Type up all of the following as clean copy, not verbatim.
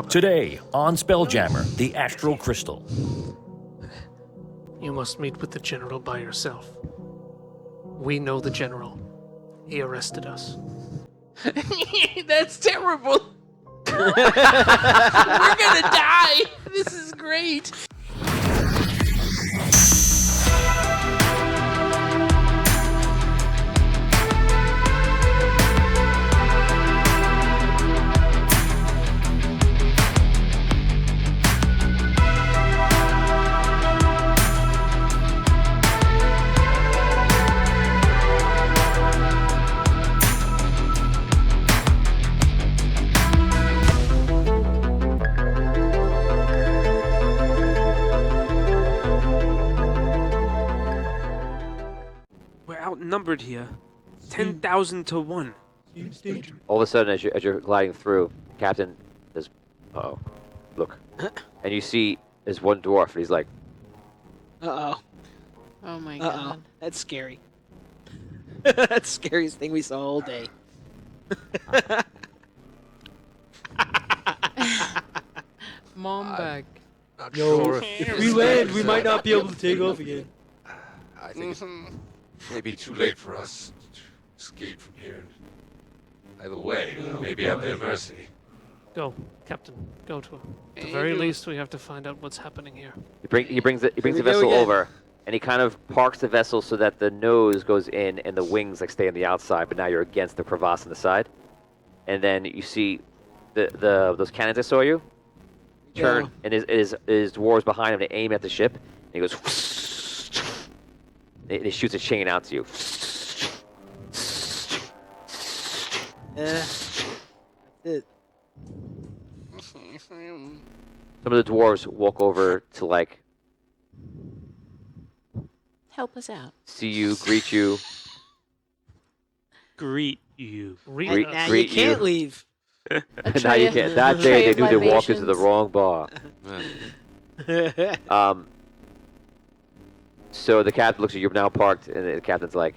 Today on Spelljammer, the Astral Crystal. You must meet with the General by yourself. We know the General. He arrested us. That's terrible. We're gonna die. This is great. Outnumbered here, 10,000 to 1. All of a sudden, as you're gliding through, Captain says, "Uh-oh, look," and you see there's one dwarf, and he's like, Uh-oh. Oh my Uh-oh. god. That's scary. That's the scariest thing we saw all day. Mom bag. Not Yo, sure if we land, we might not be able to take off again. I think it's maybe too late for us to escape from here. Either way, maybe at their mercy. Go, Captain. Go to him. At the very least, we have to find out what's happening here. he brings the we go vessel again. over, and he kind of parks the vessel so that the nose goes in and the wings like stay on the outside, but now you're against the crevasse on the side. And then you see those cannons I saw you turn, and his dwarves behind him to aim at the ship, and he goes. And he shoots a chain out to you. That's it. Some of the dwarves walk over to like Help us out. see you, greet you. Greet you. Read Now us. you can't leave. Now you can't. That day they knew they walked into the wrong bar. So the captain looks at you. You're now parked, and the captain's like,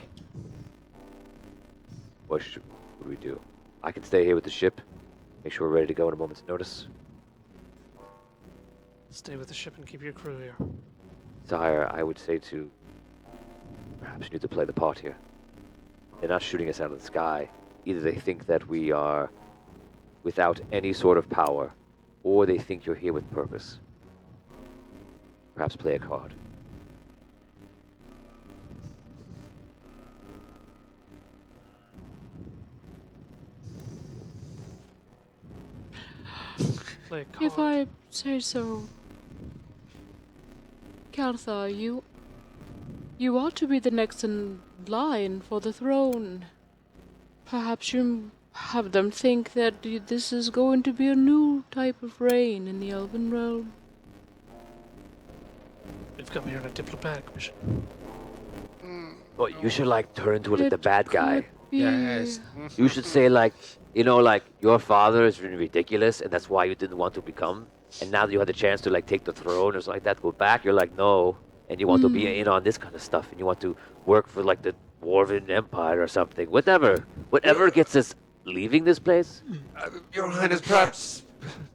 what do we do? I can stay here with the ship. Make sure we're ready to go at a moment's notice. Stay with the ship and keep your crew here. Sire, I would say to perhaps you need to play the part here. They're not shooting us out of the sky. Either they think that we are without any sort of power, or they think you're here with purpose. Perhaps play a card. Play a card. If I say so. Caltha, you ought to be the next in line for the throne. Perhaps you have them think that this is going to be a new type of reign in the Elven realm. We've come here on a diplomatic mission. Well, you should like turn into like the bad guy. could be- Yes. You should say like, like your father is really ridiculous, and that's why you didn't want to become. And now that you had the chance to like take the throne or something like that, go back. You're like, no, and you want to be in on this kind of stuff, and you want to work for like the Dwarven Empire or something. Whatever gets us leaving this place. Your Highness, perhaps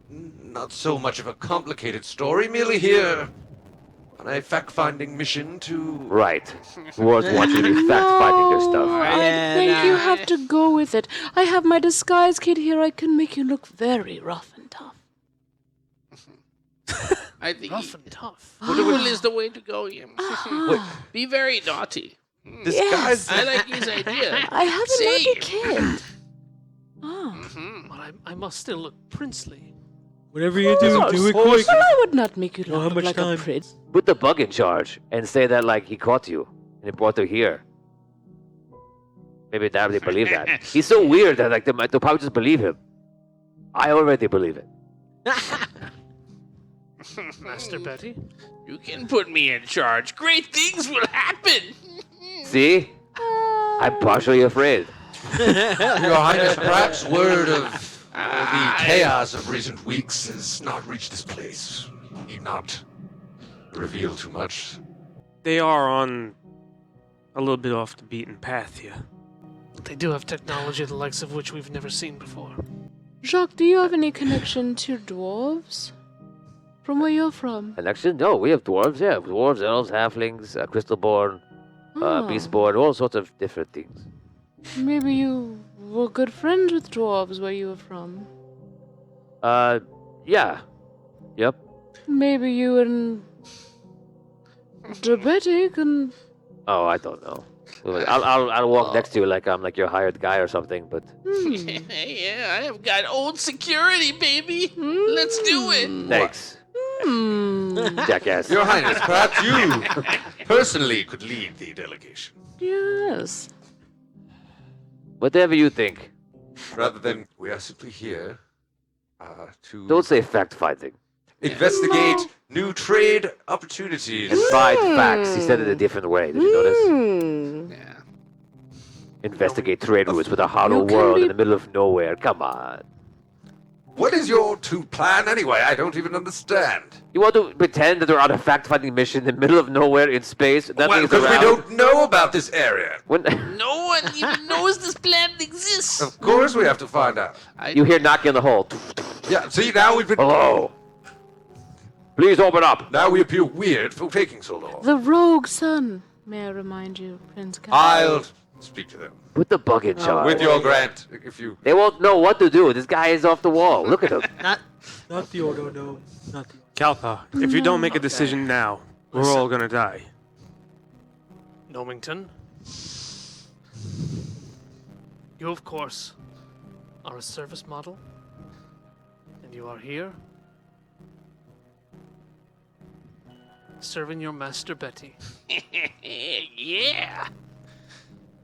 not so much of a complicated story, merely here on a fact-finding mission to... Right. Dwarves want you to be fact-finding their stuff. I think you have to go with it. I have my disguise kit here. I can make you look very rough and tough. I think Rough and tough. Brutal is the way to go, Yim. Be very naughty. disguise. I like his idea. I have a Say naughty it. kid. Oh. But I must still look princely. Whatever you do, do it quick. Well, I would not make you Don't have look much like time. a prince. Put the bug in charge and say that like he caught you and he brought you here. Maybe they believe that. He's so weird that like they'll probably just believe him. I already believe it. Master Betty. You can put me in charge. Great things will happen. See? I'm partially afraid. Your Highness, perhaps word of the chaos of recent weeks has not reached this place. Need not reveal too much. They are on a little bit off the beaten path here. They do have technology the likes of which we've never seen before. Jacques, do you have any connection to dwarves? From where you're from? Connection? No, we have dwarves. Yeah, dwarves, elves, halflings, crystalborn, Ah, beastborn, all sorts of different things. Maybe you were good friends with dwarves where you were from. Yeah. Yep. Maybe you and Betty can. Oh, I don't know. I'll walk next to you like I'm like your hired guy or something, but Yeah, I have got old security, baby. Let's do it. thanks, jackass. Your Highness, perhaps you personally could lead the delegation. Yes. Whatever you think. Rather than we are simply here to Don't say fact-finding. investigate new trade opportunities. And find facts. He said it a different way. Did you notice? Yeah. Investigate trade routes with a hollow You can world be- in the middle of nowhere. Come on. What is your plan anyway? I don't even understand. You want to pretend that they're on a fact-finding mission in the middle of nowhere in space? Well, Nothing's because we around. don't know about this area. When No one even knows this planet exists. Of course we have to find out. you hear knocking on the hole. Yeah, see, now we've been... Hello. Please open up. Now we appear weird for taking so long. The rogue son. May I remind you, Prince Cal? I'll speak to them. Put the bug in charge. With your grant, if you... They won't know what to do. This guy is off the wall. Look at him. Not the Ordo, no. Not the Kalpa, if you don't make a decision now, we're all gonna die. Nomington, you of course are a service model, and you are here serving your master Betty. Yeah.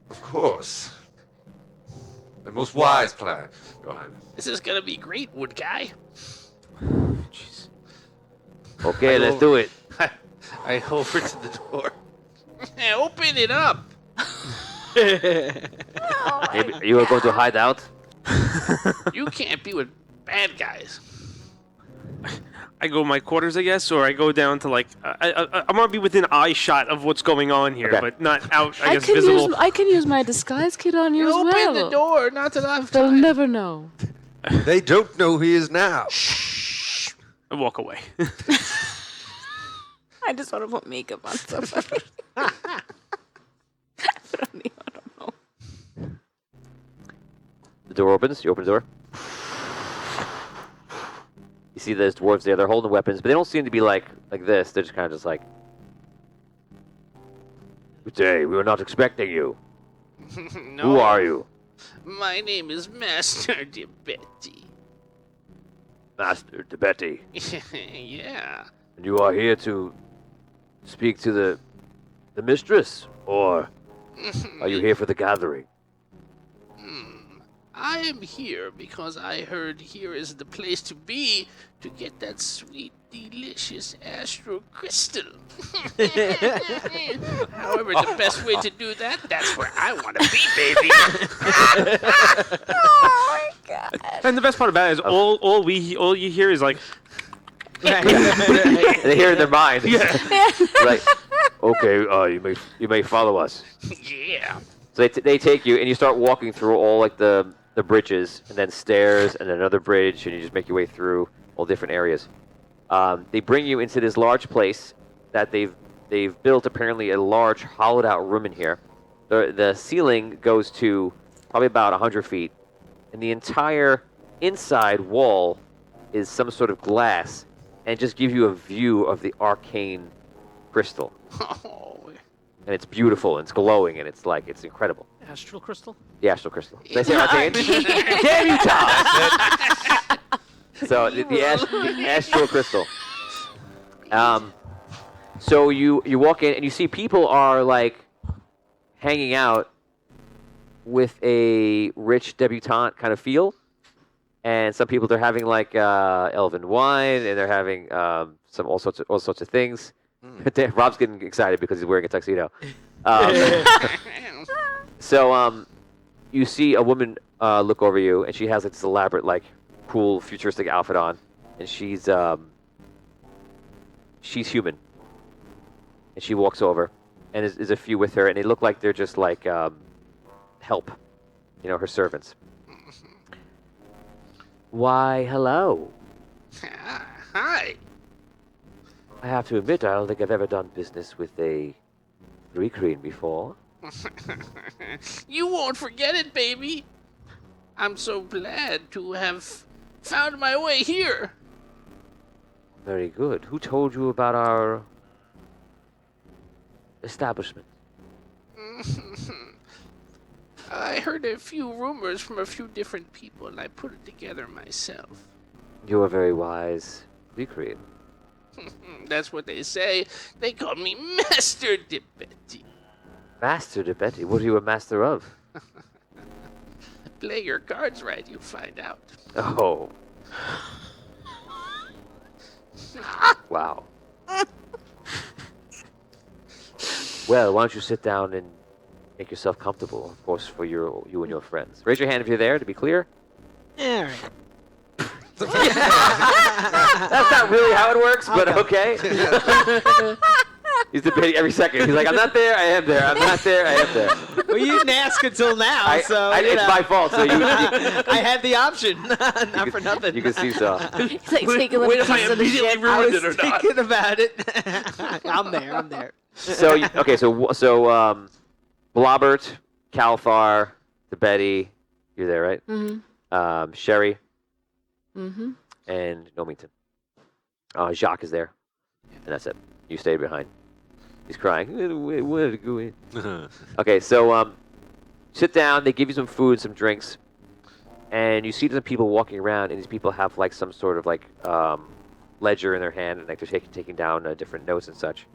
Of course. The most wise plan, Your Highness. This is gonna be great, wood guy. Okay, let's do it. I over to the door. Open it up. Maybe you are going to hide out? You can't be with bad guys. I go my quarters, I guess, or I go down to like I'm gonna be within eye shot of what's going on here, Okay. but not out. I I guess can visible. use I can use my disguise kit on you as Open well. the door. Not that I've They'll time. never know. They don't know he is now. I walk away. I just want to put makeup on somebody. I don't know. The door opens. You open the door. You see those dwarves there. They're holding weapons, but they don't seem to be like this. They're just kind of just like, "Good day. We were not expecting you. No. Who are you?" My name is Master Betty. Master Betty. Yeah. And you are here to speak to the mistress, or are you here for the gathering? I am here because I heard here is the place to be to get that sweet, delicious astral crystal. However, the best way to do that, that's where I want to be, baby. And the best part about it is all you hear is like, They hear in their mind. Like, okay, you may follow us. Yeah. So they take you, and you start walking through all like the bridges, and then stairs, and then another bridge, and you just make your way through all different areas. They bring you into this large place that they've built apparently a large hollowed out room in here. The ceiling goes to probably about 100 feet, and the entire inside wall is some sort of glass, and just gives you a view of the arcane crystal. Oh, And it's beautiful, and it's glowing, and it's incredible. Astral crystal? The astral crystal. Did I say arcane? Damn you, Tom! So the astral crystal. So you walk in and you see people are like hanging out with a rich debutante kind of feel, and some people they're having like elven wine, and they're having all sorts of things. Rob's getting excited because he's wearing a tuxedo. So you see a woman look over you, and she has like this elaborate, like, cool futuristic outfit on, and she's human, and she walks over, and there's a few with her, and they look like they're just like help, her servants. Why, hello. Hi. I have to admit, I don't think I've ever done business with a recrean before. You won't forget it, baby. I'm so glad to have found my way here. Very good. Who told you about our establishment? I heard a few rumors from a few different people, and I put it together myself. You are very wise, recrean. That's what they say. They call me Master Dibetti. Master de Betty, what are you a master of? Play your cards right, you'll find out. Oh. Wow. Well, why don't you sit down and make yourself comfortable, of course, for you and your friends. Raise your hand if you're there, to be clear. All right. That's not really how it works, but okay. He's debating every second. He's like, I'm not there, I am there. I'm not there, I am there. Well, you didn't ask until now, It's my fault, so you I had the option. Not for nothing. you can see so. It's like taking a Wait if I piece of the immediately ship. ruined I was it or not. thinking about it. I'm there. So, Blobbert, Calthar, the Betty, you're there, right? Mm-hmm. Sherry, Mm-hmm. and Nomington. Jacques is there, and that's it. You stayed behind. He's crying. Where to go in? Okay, so sit down. They give you some food, some drinks, and you see some people walking around, and these people have like some sort of like ledger in their hand, and like they're taking down different notes and such.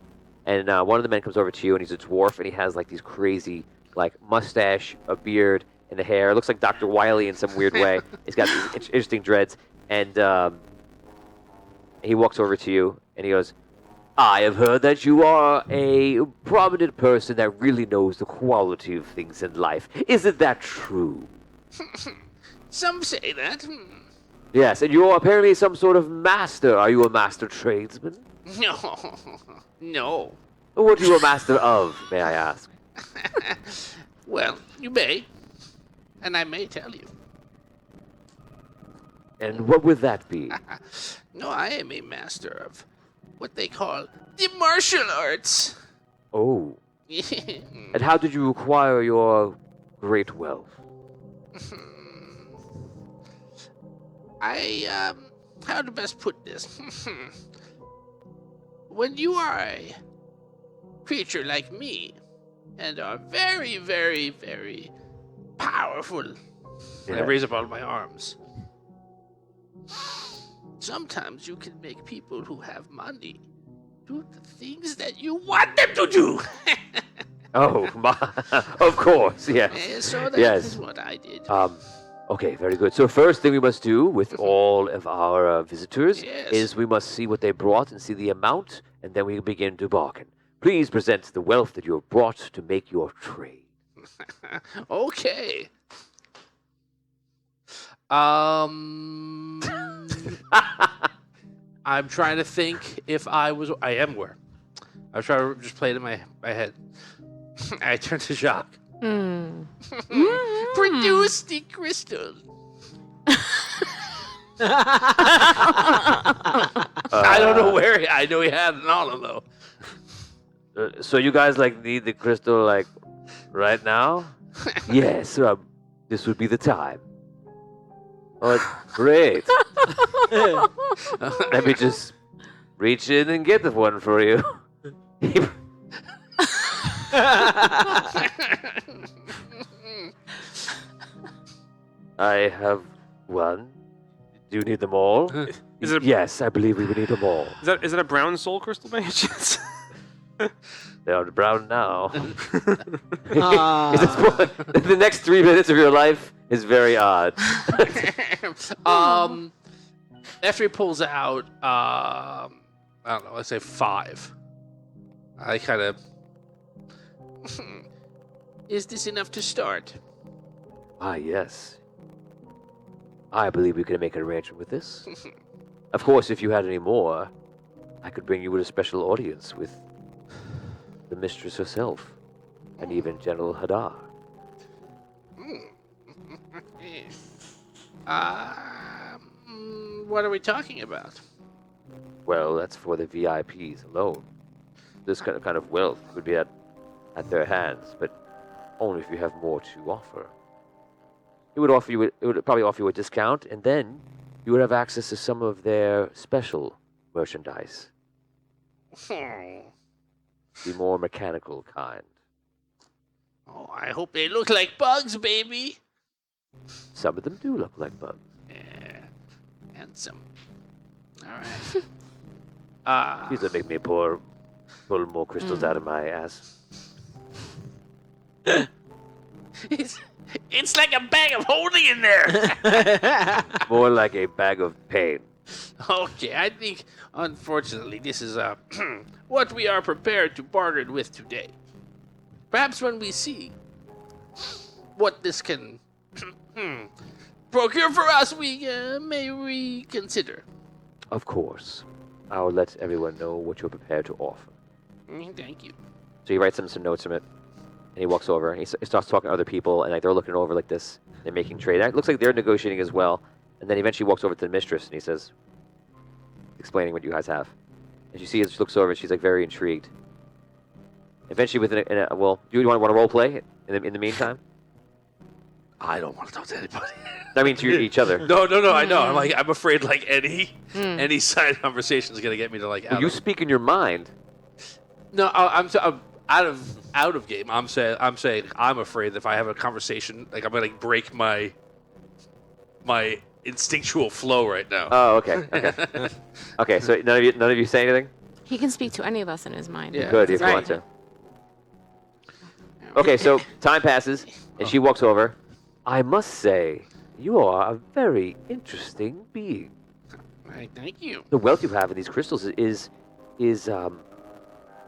And one of the men comes over to you, and he's a dwarf, and he has like these crazy like mustache, a beard, and the hair. It looks like Dr. Wily in some weird way. He's got these interesting dreads, and he walks over to you, and he goes, I have heard that you are a prominent person that really knows the quality of things in life. Isn't that true? Some say that. Yes, and you're apparently some sort of master. Are you a master tradesman? No. No. What are you a master of, may I ask? Well, you may. And I may tell you. And what would that be? No, I am a master of what they call the martial arts. Oh. And how did you acquire your great wealth? How to best put this? When you are a creature like me, and are very, very, very powerful, I Yeah. raise up all my arms. Sometimes you can make people who have money do the things that you want them to do. Oh, of course, yes. So that Yes. is what I did. Okay, very good. So first thing we must do with all of our visitors Yes. is we must see what they brought and see the amount, and then we begin to bargain. Please present the wealth that you have brought to make your trade. Okay. I'm trying to think if I am where. I was trying to just play it in my head. I turned to Jacques. Produce the crystal. I don't know where. I know he had an all though. So you guys like need the crystal like right now? Yes, this would be the time. Oh, great. Let me just reach in and get the one for you. I have one. Do you need them all? Is it a, Yes, I believe we would need them all. is it a brown soul crystal by any chance? They are brown now. The next 3 minutes of your life is very odd. After he pulls out, I don't know, let's say 5. I kind of. Is this enough to start? Ah, yes. I believe we can make an arrangement with this. Of course, if you had any more, I could bring you a special audience with the mistress herself, and even General Hadar. What are we talking about? Well, that's for the VIPs alone. This kind of wealth would be at their hands, but only if you have more to offer. It would probably offer you a discount, and then you would have access to some of their special merchandise, the more mechanical kind. Oh, I hope they look like bugs, baby. Some of them do look like bugs. Yeah, handsome. All right. These would make me pull more crystals out of my ass. It's like a bag of holding in there. More like a bag of pain. Okay, I think, unfortunately, this is what we are prepared to bargain with today. Perhaps when we see what this can procure for us, we may reconsider. Of course. I'll let everyone know what you're prepared to offer. Thank you. So he writes them some notes from it, and he walks over, and he starts talking to other people, and like they're looking over like this. They're making trade. It looks like they're negotiating as well. And then eventually walks over to the mistress, and he says, explaining what you guys have. And she sees, she looks over, and she's like very intrigued. Eventually, well, do you want to role play in the meantime? I don't want to talk to anybody. I mean, to each other. No, I know. I'm afraid like any side conversation is gonna get me to like. Well, you speak in your mind. No, I'm out of game. I'm saying I'm afraid that if I have a conversation, like I'm gonna break my instinctual flow right now. Oh, okay. Okay, so none of you say anything? He can speak to any of us in his mind. Yeah. Good, if you want to. Okay, so time passes, and she walks over. I must say, you are a very interesting being. Right, thank you. The wealth you have in these crystals is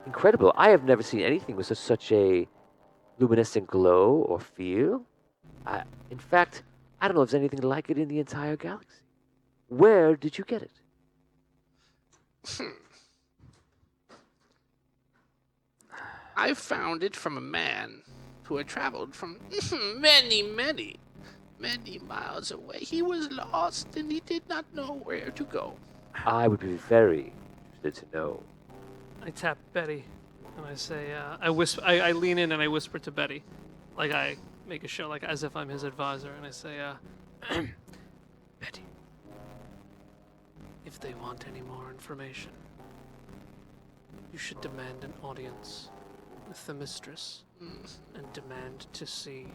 incredible. I have never seen anything with such a luminescent glow or feel. In fact, I don't know if there's anything like it in the entire galaxy. Where did you get it? I found it from a man who had traveled from many miles away. He was lost and he did not know where to go. I would be very interested to know. I tap Betty, and I say, I whisper. I lean in and I whisper to Betty, like I make a show, like as if I'm his advisor, and I say, Betty, if they want any more information, you should demand an audience with the mistress and demand to see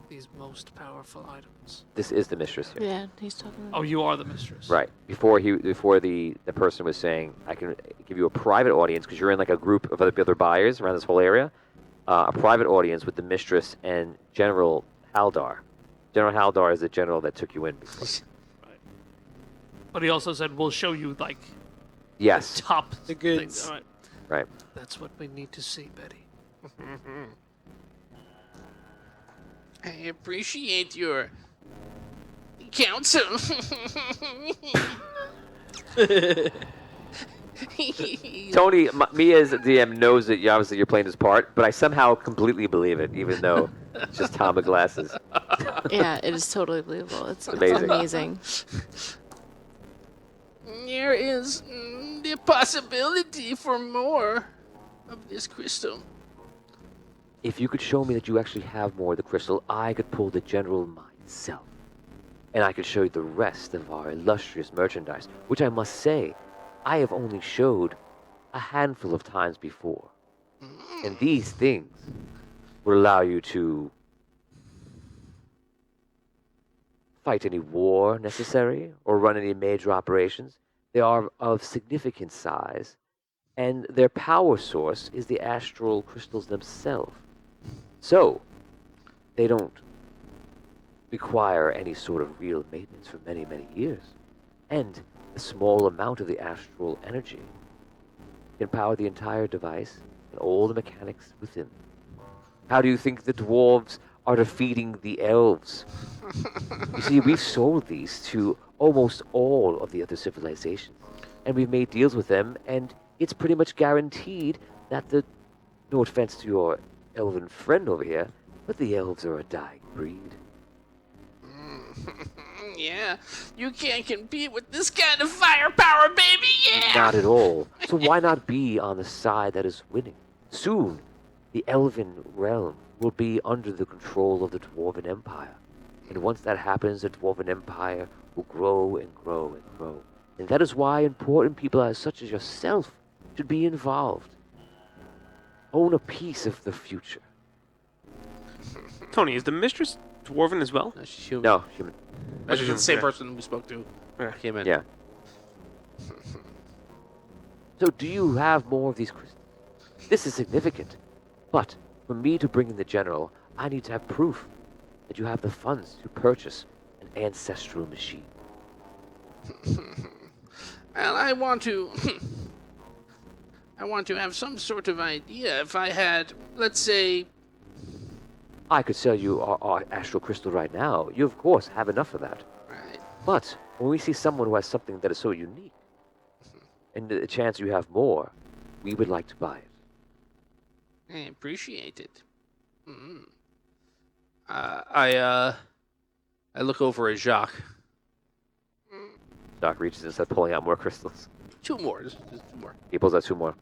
these most powerful items. This is the mistress here. Yeah, he's talking about. Oh, you are the mistress. Right. Before the person was saying, I can give you a private audience because you're in like a group of other buyers around this whole area. A private audience with the mistress and General Haldar. General Haldar is the general that took you in before. Right. But he also said, we'll show you like Yes. the top The goods. things. All right. Right. That's what we need to see, Betty. I appreciate your counsel. Tony, me as a DM knows that obviously you're playing this part, but I somehow completely believe it, even though it's just Tom with glasses. Yeah, it is totally believable. It's Amazing. amazing. There is the possibility for more of this crystal. If you could show me that you actually have more of the crystal, I could pull the general myself. And I could show you the rest of our illustrious merchandise, which I must say, I have only showed a handful of times before. And these things will allow you to fight any war necessary or run any major operations. They are of significant size, and their power source is the astral crystals themselves. So, they don't require any sort of real maintenance for many, many years. And a small amount of the astral energy can power the entire device and all the mechanics within. How do you think the dwarves are defeating the elves? You see, we've sold these to almost all of the other civilizations, and we've made deals with them, and it's pretty much guaranteed that no offense to your elven friend over here, but the elves are a dying breed. Yeah, you can't compete with this kind of firepower, baby. Yeah. Not at all. So why not be on the side that is winning? Soon, the Elven realm will be under the control of the Dwarven Empire. And once that happens, the Dwarven Empire will grow and grow and grow. And that is why important people such as yourself should be involved. Own a piece of the future. Tony, is the mistress dwarven as well? No, she's human. No, human. That's the same Yeah. person we spoke to. Yeah. Came in. Yeah. So do you have more of these crystals? This is significant. But for me to bring in the general, I need to have proof that you have the funds to purchase an ancestral machine. Well, I want to. I want to have some sort of idea. If I had, let's say, I could sell you our astral crystal right now. You, of course, have enough of that. right, But when we see someone who has something that is so unique, and the chance you have more, we would like to buy it. I appreciate it. Mm. I look over at Jacques. Doc reaches and starts pulling out more crystals. 2 more. Just 2 more. He pulls out 2 more.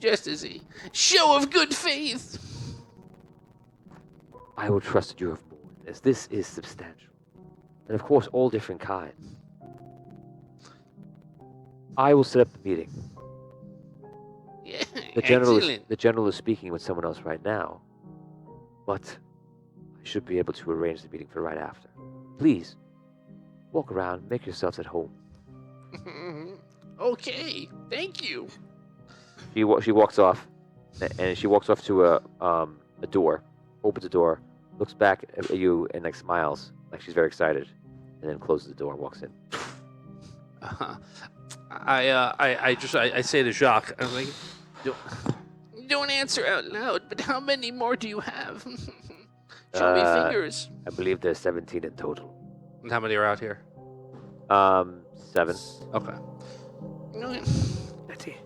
Just as a show of good faith. I will trust that you have more than this. This is substantial. And of course, all different kinds. I will set up the meeting. Yeah, The general, excellent. the general is speaking with someone else right now. But I should be able to arrange the meeting for right after. Please, walk around, make yourselves at home. Okay, thank you. She walks off, and she walks off to a door, opens the door, looks back at you, and like smiles, like she's very excited, and then closes the door and walks in. I say to Jacques, I'm like, Don't answer out loud, but how many more do you have? Show me fingers. I believe there's 17 in total. and how many are out here? 7. Okay. Betty,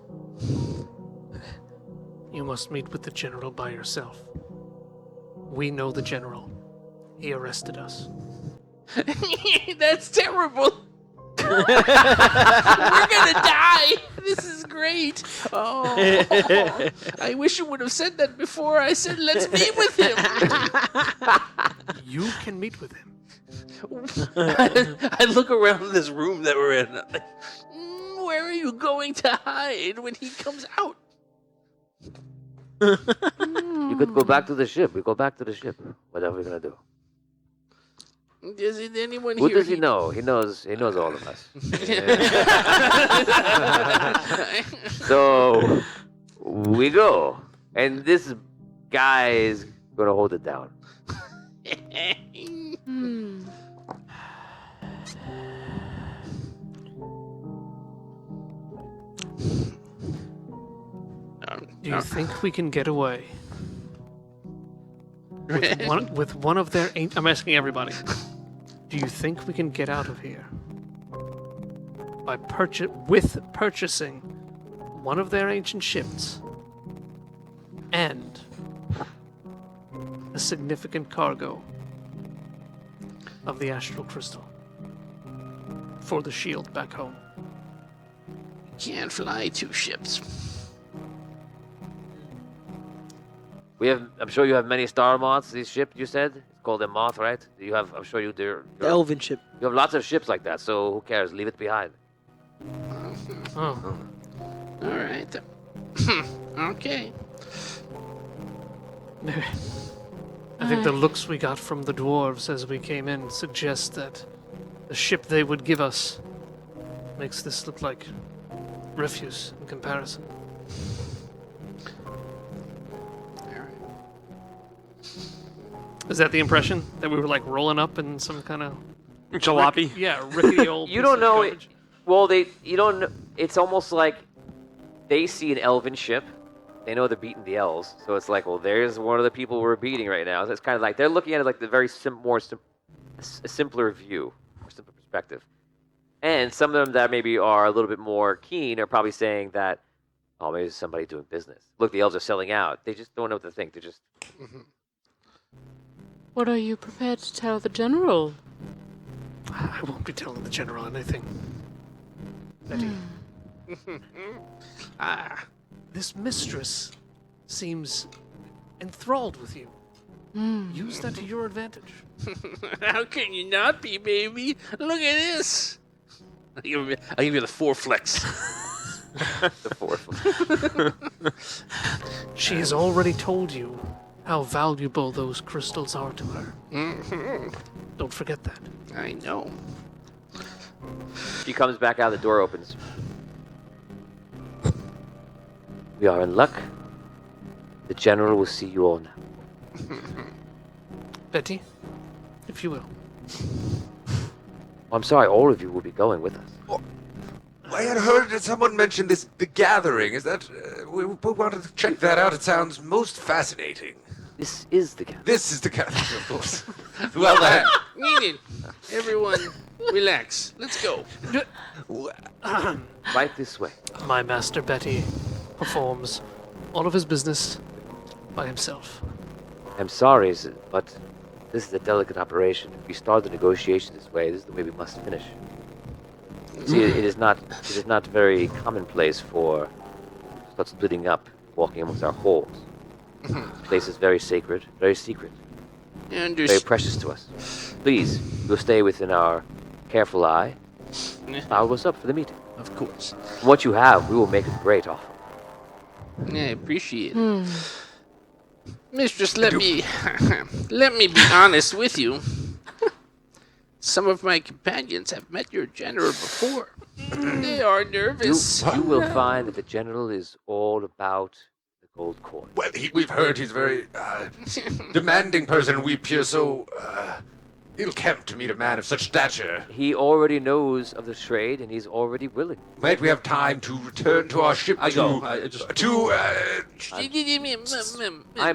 you must meet with the general by yourself. We know the general. He arrested us. That's terrible. We're gonna die. This is great. Oh, I wish you would have said that before I said let's meet with him. You can meet with him. I look around this room that we're in. Where are you going to hide when he comes out? You could go back to the ship. We go back to the ship. Whatever we're gonna do. Does anyone Who here? does he know? He knows all of us. So we go, and this guy is gonna hold it down. Hmm. Do you think we can get away with one of their? I'm asking everybody. Do you think we can get out of here by purchasing one of their ancient ships and a significant cargo of the astral crystal for the shield back home? Can't fly 2 ships. I'm sure you have many star moths. This ship you said it's called a moth, right? You have. I'm sure you do. The elven ship. You have lots of ships like that. So who cares? Leave it behind. Oh, All right. Okay. I think the looks we got from the dwarves as we came in suggest that the ship they would give us makes this look like refuse in comparison. Is that the impression? That we were like rolling up in some kind of Jalopy. rickety old You piece don't of know it. garbage? Well, you don't. It's almost like they see an elven ship. They know they're beating the elves, so it's like, well, there's one of the people we're beating right now. So it's kind of like they're looking at it like the very simpler view, or simpler perspective. And some of them that maybe are a little bit more keen are probably saying that, oh, maybe there's somebody doing business. Look, the elves are selling out. They just don't know what to think. They're just. What are you prepared to tell the general? I won't be telling the general anything. Betty. This mistress seems enthralled with you. Use that to your advantage. How can you not be, baby? Look at this. I'll give you the 4 flex. The fourth. She has already told you how valuable those crystals are to her. Don't forget that. I know. She comes back out, the door opens. We are in luck. The general will see you all now. Betty, if you will. I'm sorry, all of you will be going with us. I had heard that someone mentioned the gathering. Is that we wanted to check that out? It sounds most fascinating. This is the gathering. This is the gathering, of course. Well then. Need it. Everyone, relax. Let's go. Right this way. My master Betty performs all of his business by himself. I'm sorry, but this is a delicate operation. If we start the negotiation this way, this is the way we must finish. See, it is not very commonplace for start splitting up, walking amongst our halls. This place is very sacred, very secret, very precious to us. Please, you'll stay within our careful eye. Follow us up for the meeting. Of course. What you have, we will make a great offer. I appreciate it. Mistress, let me be honest with you. Some of my companions have met your general before. They are nervous. You will find that the general is all about the gold coin. Well, we've heard he's a very demanding person, and we appear so ill-kempt to meet a man of such stature. He already knows of the trade, and he's already willing. Might we have time to return to our ship I'm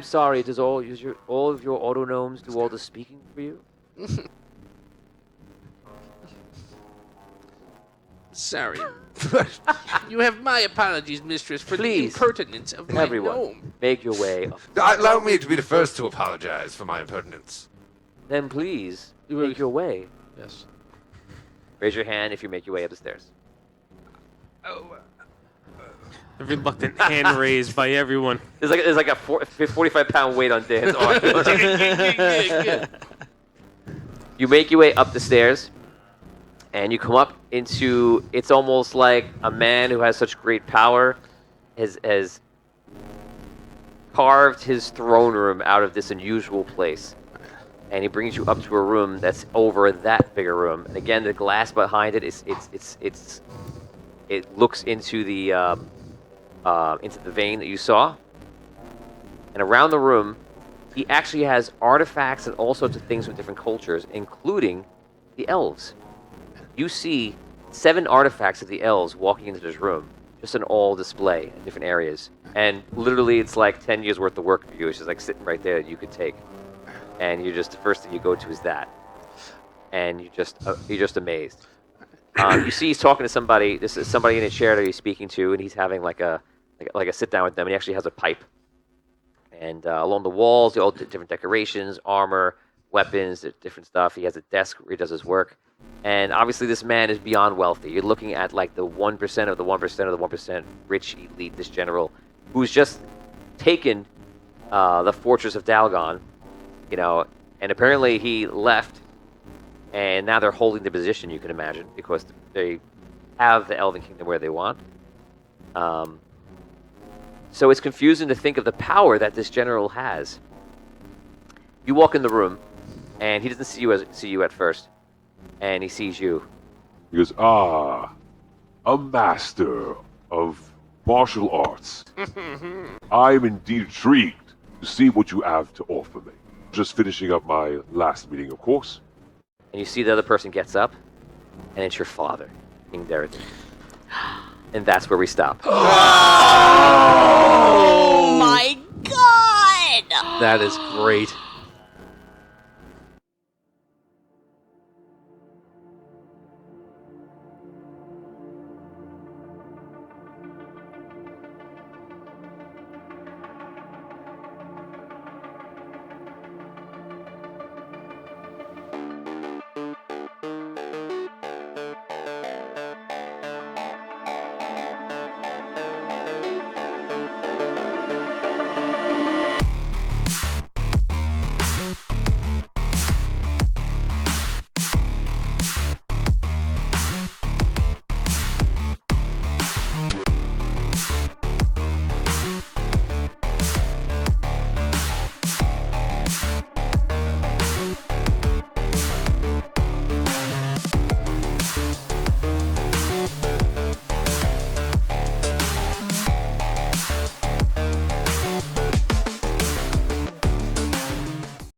sorry, does all of your autonomes do all the speaking for you? Sorry. You have my apologies, mistress, for the impertinence of my gnome. Make your way up. Allow me to be the first to apologize for my impertinence. Then please, make your way. Yes. Raise your hand if you make your way up the stairs. A reluctant hand raised by everyone. There's like a 45-pound weight on Dan's arm. You make your way up the stairs, and you come up into, it's almost like a man who has such great power has carved his throne room out of this unusual place. And he brings you up to a room that's over that bigger room. And again, the glass behind it it looks into the vein that you saw. And around the room, he actually has artifacts and all sorts of things with different cultures, including the elves. You see 7 artifacts of the elves walking into this room, just an all display in different areas. And literally, it's like 10 years worth of work for you. It's just like sitting right there that you could take. And the first thing you go to is that. And you're just amazed. You see he's talking to somebody. This is somebody in a chair that he's speaking to, and he's having like a sit down with them. And he actually has a pipe. And along the walls, all different decorations, armor, weapons, different stuff. He has a desk where he does his work. And obviously, this man is beyond wealthy. You're looking at like the 1% of the 1% of the 1% rich elite, this general, who's just taken the fortress of Dalgon, and apparently he left, and now they're holding the position, you can imagine, because they have the Elven Kingdom where they want. So it's confusing to think of the power that this general has. You walk in the room, and he doesn't see you at first, and he sees you. He goes, a master of martial arts. I am indeed intrigued to see what you have to offer me. Just finishing up my last meeting, of course. And you see the other person gets up, and it's your father, King Derek. And that's where we stop. Oh my god! That is great.